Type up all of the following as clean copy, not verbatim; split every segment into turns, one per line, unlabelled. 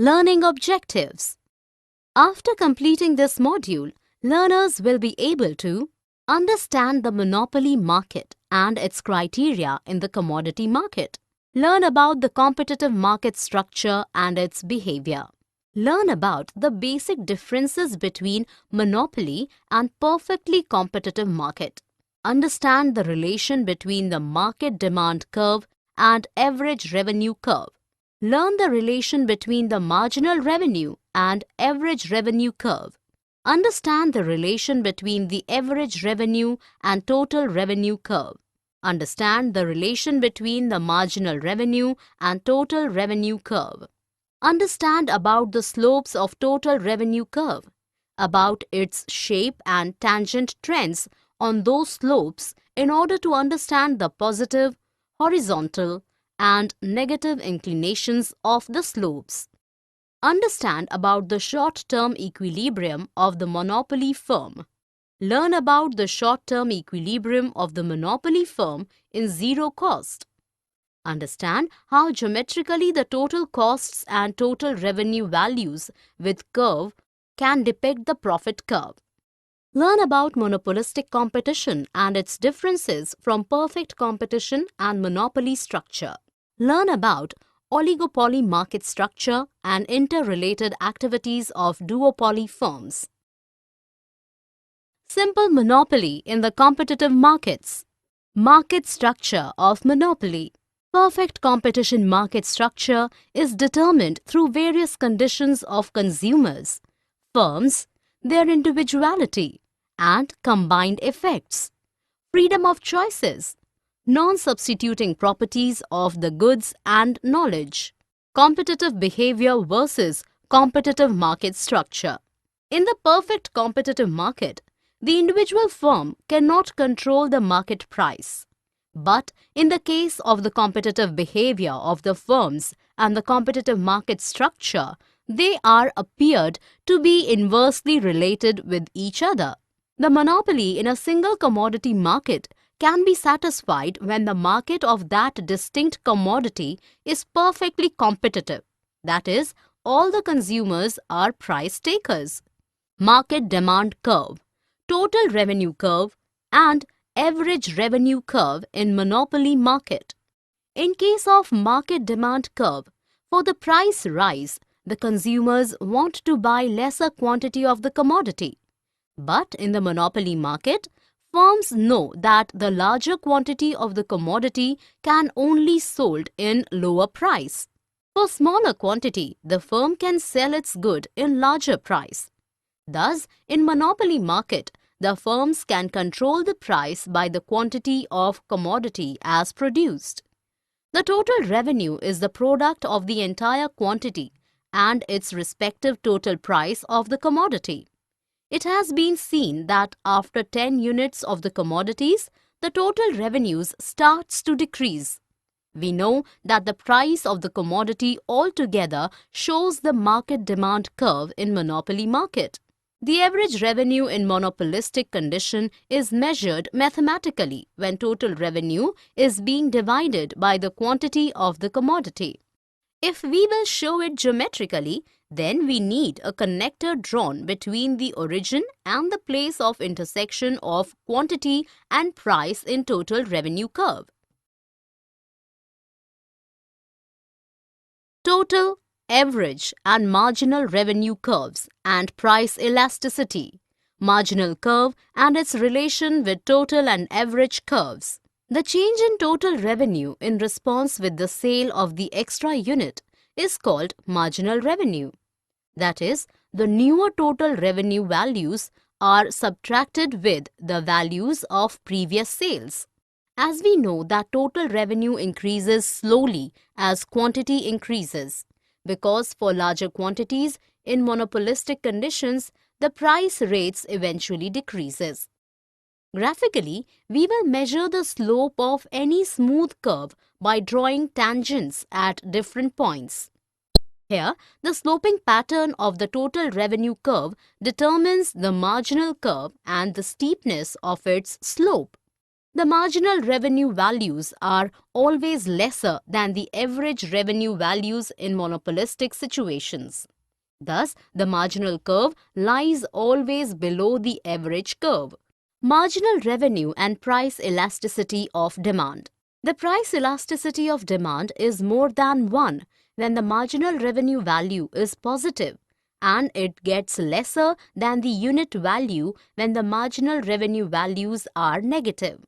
Learning objectives. After completing this module, learners will be able to understand the monopoly market and its criteria in the commodity market. Learn about the competitive market structure and its behavior. Learn about the basic differences between monopoly and perfectly competitive market. Understand the relation between the market demand curve and average revenue curve. Learn the relation between the marginal revenue and average revenue curve. Understand the relation between the average revenue and total revenue curve. Understand the relation between the marginal revenue and total revenue curve. Understand about the slopes of total revenue curve, about its shape and tangent trends on those slopes in order to understand the positive, horizontal, and negative inclinations of the slopes. Understand about the short-term equilibrium of the monopoly firm. Learn about the short-term equilibrium of the monopoly firm in zero cost. Understand how geometrically the total costs and total revenue values with curve can depict the profit curve. Learn about monopolistic competition and its differences from perfect competition and monopoly structure. Learn about oligopoly market structure and interrelated activities of duopoly firms. Simple monopoly in the competitive markets. Market structure of monopoly. Perfect competition market structure is determined through various conditions of consumers, firms, their individuality, and combined effects. Freedom of choices. Non-substituting properties of the goods and knowledge. Competitive behavior versus competitive market structure. In the perfect competitive market, the individual firm cannot control the market price. But in the case of the competitive behavior of the firms and the competitive market structure, they are appeared to be inversely related with each other. The monopoly in a single commodity market can be satisfied when the market of that distinct commodity is perfectly competitive. That is, all the consumers are price takers. Market demand curve, total revenue curve, and average revenue curve in monopoly market. In case of market demand curve, for the price rise, the consumers want to buy lesser quantity of the commodity. But in the monopoly market, firms know that the larger quantity of the commodity can only sold in lower price. For smaller quantity, the firm can sell its good in larger price. Thus, in monopoly market, the firms can control the price by the quantity of commodity as produced. The total revenue is the product of the entire quantity and its respective total price of the commodity. It has been seen that after 10 units of the commodities, the total revenues starts to decrease. We know that the price of the commodity altogether shows the market demand curve in monopoly market. The average revenue in monopolistic condition is measured mathematically when total revenue is being divided by the quantity of the commodity. If we will show it geometrically, then we need a connector drawn between the origin and the place of intersection of quantity and price in total revenue curve. Total, average and marginal revenue curves and price elasticity. Marginal curve and its relation with total and average curves. The change in total revenue in response with the sale of the extra unit is called marginal revenue. That is, the newer total revenue values are subtracted with the values of previous sales. As we know that total revenue increases slowly as quantity increases, because for larger quantities in monopolistic conditions, the price rates eventually decreases. Graphically, we will measure the slope of any smooth curve by drawing tangents at different points. Here, the sloping pattern of the total revenue curve determines the marginal curve and the steepness of its slope. the marginal revenue values are always lesser than the average revenue values in monopolistic situations. Thus, the marginal curve lies always below the average curve. Marginal revenue and price elasticity of demand. The price elasticity of demand is more than 1 when the marginal revenue value is positive, and it gets lesser than the unit value when the marginal revenue values are negative.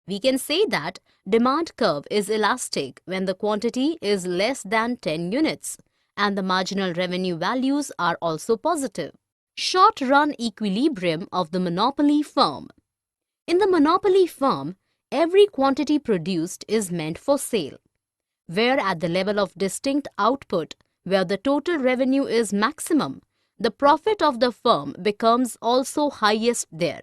We can say that demand curve is elastic when the quantity is less than 10 units and the marginal revenue values are also positive. Short-run equilibrium of the monopoly firm. In the monopoly firm, every quantity produced is meant for sale, where at the level of distinct output, where the total revenue is maximum, the profit of the firm becomes also highest there.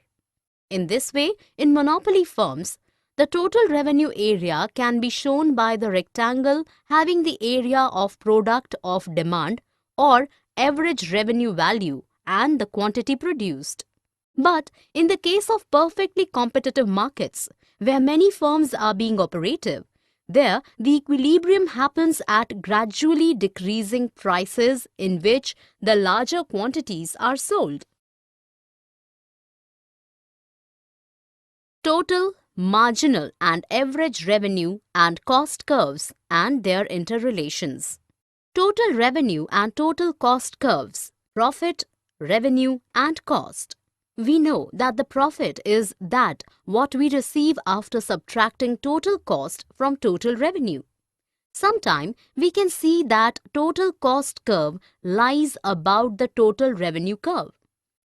In this way, in monopoly firms, the total revenue area can be shown by the rectangle having the area of product of demand or average revenue value and the quantity produced. But in the case of perfectly competitive markets, where many firms are being operative, there the equilibrium happens at gradually decreasing prices in which the larger quantities are sold. Total, marginal and average revenue and cost curves and their interrelations. Total revenue and total cost curves. Profit, revenue and cost. We know that the profit is that what we receive after subtracting total cost from total revenue. Sometime we can see that total cost curve lies about the total revenue curve.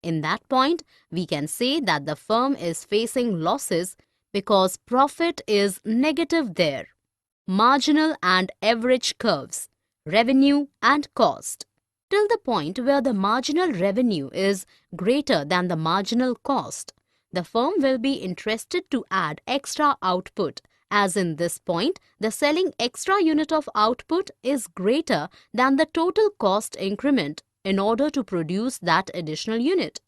In that point, we can say that the firm is facing losses because profit is negative there. Marginal and average curves, revenue and cost. Till the point where the marginal revenue is greater than the marginal cost, the firm will be interested to add extra output, as in this point, the selling extra unit of output is greater than the total cost increment in order to produce that additional unit.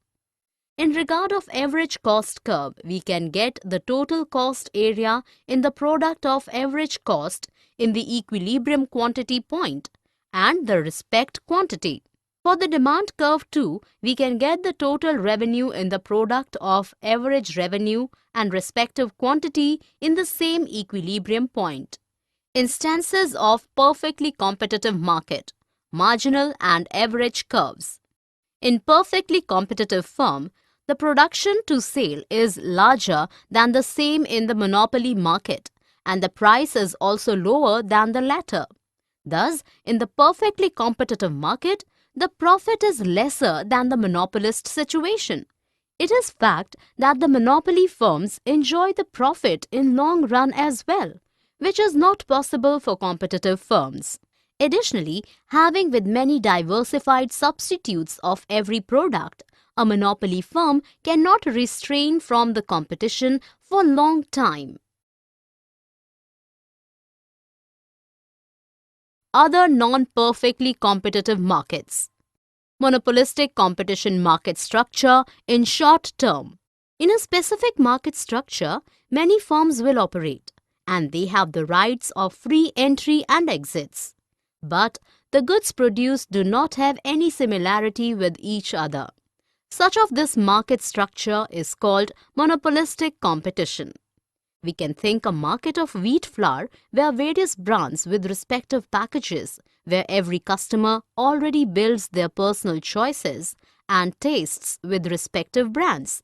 In regard of average cost curve, we can get the total cost area in the product of average cost in the equilibrium quantity point and the respect quantity. For the demand curve too, we can get the total revenue in the product of average revenue and respective quantity in the same equilibrium point. Instances of perfectly competitive market, marginal and average curves. In perfectly competitive firm, the production to sale is larger than the same in the monopoly market, and the price is also lower than the latter. Thus, in the perfectly competitive market, the profit is lesser than the monopolist situation. It is fact that the monopoly firms enjoy the profit in long run as well, which is not possible for competitive firms. Additionally, having with many diversified substitutes of every product, a monopoly firm cannot restrain from the competition for long time. Other non-perfectly competitive markets. Monopolistic competition market structure in short term. In a specific market structure, many firms will operate, and they have the rights of free entry and exits. But the goods produced do not have any similarity with each other. Such of this market structure is called monopolistic competition. We can think a market of wheat flour where various brands with respective packages, where every customer already builds their personal choices and tastes with respective brands.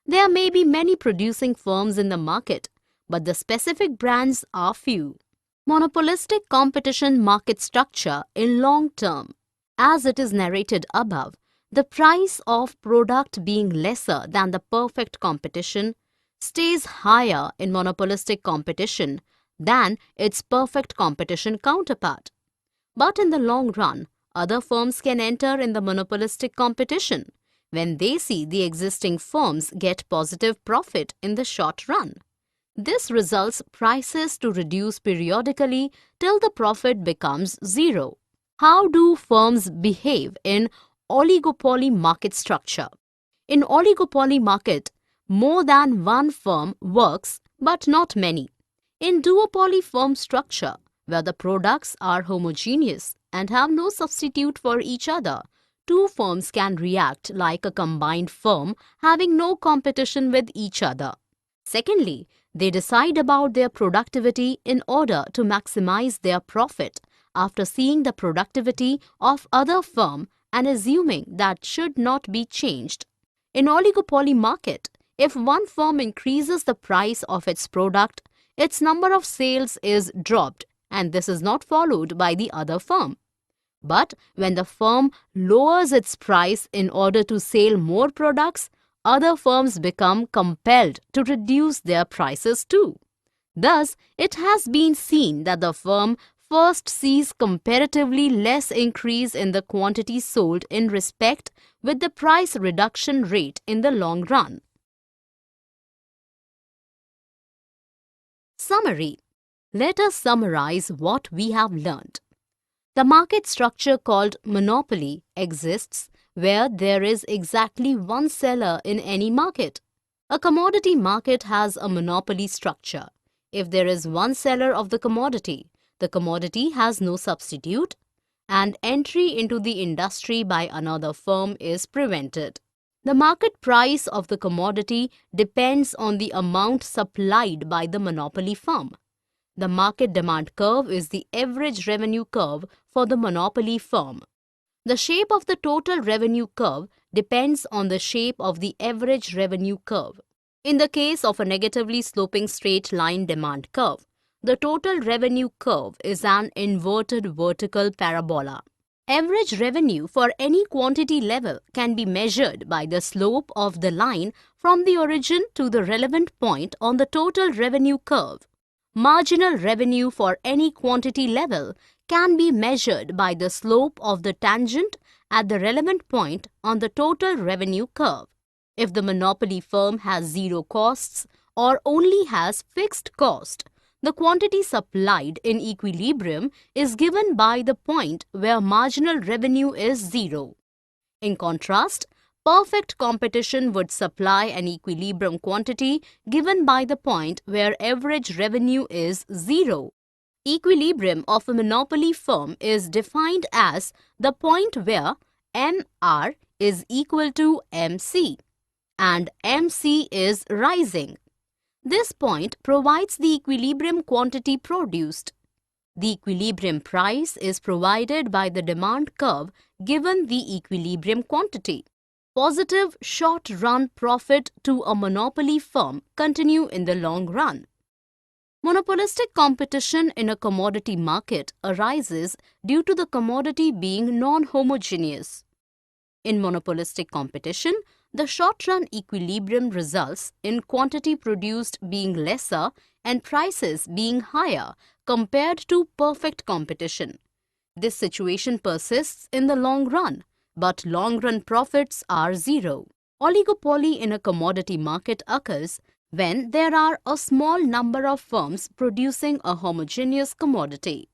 There may be many producing firms in the market, but the specific brands are few. Monopolistic competition market structure in long term. As it is narrated above, the price of product being lesser than the perfect competition stays higher in monopolistic competition than its perfect competition counterpart. But in the long run, other firms can enter in the monopolistic competition when they see the existing firms get positive profit in the short run. This results prices to reduce periodically till the profit becomes zero. How do firms behave in oligopoly market structure? In oligopoly market, more than one firm works but not many. In duopoly firm structure, where the products are homogeneous and have no substitute for each other, two firms can react like a combined firm having no competition with each other. Secondly, they decide about their productivity in order to maximize their profit after seeing the productivity of other firm and assuming that should not be changed. In oligopoly market, if one firm increases the price of its product, its number of sales is dropped and this is not followed by the other firm. But when the firm lowers its price in order to sell more products, other firms become compelled to reduce their prices too. Thus, it has been seen that the firm first sees comparatively less increase in the quantity sold in respect with the price reduction rate in the long run. Summary. Let us summarize what we have learned. The market structure called monopoly exists where there is exactly one seller in any market. A commodity market has a monopoly structure. If there is one seller of the commodity has no substitute, and entry into the industry by another firm is prevented. The market price of the commodity depends on the amount supplied by the monopoly firm. The market demand curve is the average revenue curve for the monopoly firm. The shape of the total revenue curve depends on the shape of the average revenue curve. In the case of a negatively sloping straight line demand curve, the total revenue curve is an inverted vertical parabola. Average revenue for any quantity level can be measured by the slope of the line from the origin to the relevant point on the total revenue curve. Marginal revenue for any quantity level can be measured by the slope of the tangent at the relevant point on the total revenue curve. If the monopoly firm has zero costs or only has fixed cost, the quantity supplied in equilibrium is given by the point where marginal revenue is zero. In contrast, perfect competition would supply an equilibrium quantity given by the point where average revenue is zero. Equilibrium of a monopoly firm is defined as the point where MR is equal to MC and MC is rising. This point provides the equilibrium quantity produced. The equilibrium price is provided by the demand curve given the equilibrium quantity. Positive short-run profit to a monopoly firm continue in the long run. Monopolistic competition in a commodity market arises due to the commodity being non-homogeneous. In monopolistic competition, the short-run equilibrium results in quantity produced being lesser and prices being higher compared to perfect competition. This situation persists in the long run, but long-run profits are zero. Oligopoly in a commodity market occurs when there are a small number of firms producing a homogeneous commodity.